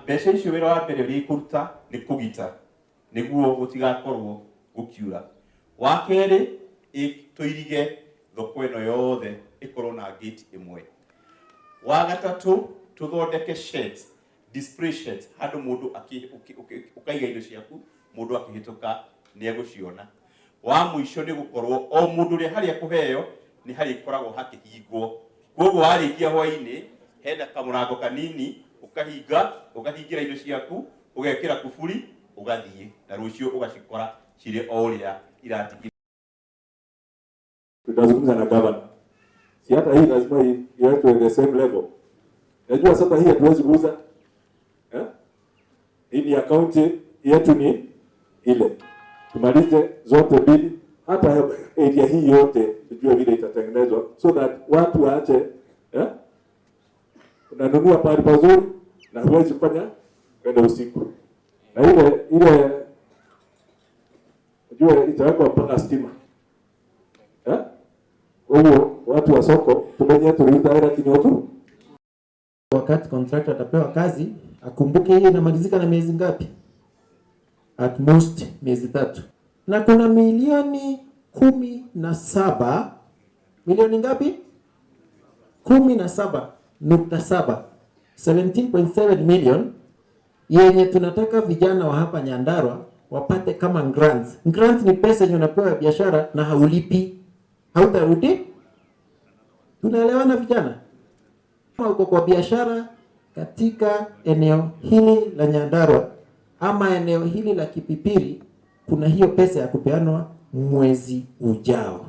mbeca icio wĩra wa mbere ũrĩa ikũruta nĩ kũgita nĩguo gũtigakorwo gũkiura. Wa kerĩ, tũirige thoko ĩno yothe ĩkorwo na gate ĩmwe. Wa gatatũ, tũthondeke sheds, display sheds, handũ mũndũ ũkaiga indo ciaku, mũndũ akĩhĩtũka nĩ egũciona. Wa mũico nĩ gũkorwo o mũndũ ũrĩa harĩa kũheo nĩ harĩa ikoragwo hakĩhingwo. Koguo warĩkia hwaĩ-inĩ, hena kamũrango kanini ũkahinga, ũkahingira indo ciaku, ũgekĩra kuburi, ũgathiĩ na rũciũ ũgacikora cirĩ o ũrĩa iratigire. Tutazungumza na governor. Si hata hii lazima iwekwe the same level. Najua sasa hii hatuwezi kuuza. Hii ni account yetu ni ile. Tumalize zote mbili, hata area hii yote tujue vile itatengenezwa so that watu waache unanunua pale pazuri na huwezi kufanya kwenda usiku. Na ile unajua itawekwa mpaka stima. Kwa hiyo watu wa soko tumenye tuliuza hela kinyoto. Wakati contractor atapewa kazi, akumbuke hii inamalizika na miezi ngapi? At most miezi 3. Na kuna milioni 17. Milioni ngapi? 17.7. 17.7 million yenye tunataka vijana wa hapa Nyandarua wapate kama grants. Grants ni pesa yenye unapewa biashara na haulipi. Hautarudi? Tunaelewana vijana? Kama uko kwa biashara katika eneo hili la Nyandarua ama eneo hili la Kipipiri, kuna hiyo pesa ya kupeanwa mwezi ujao.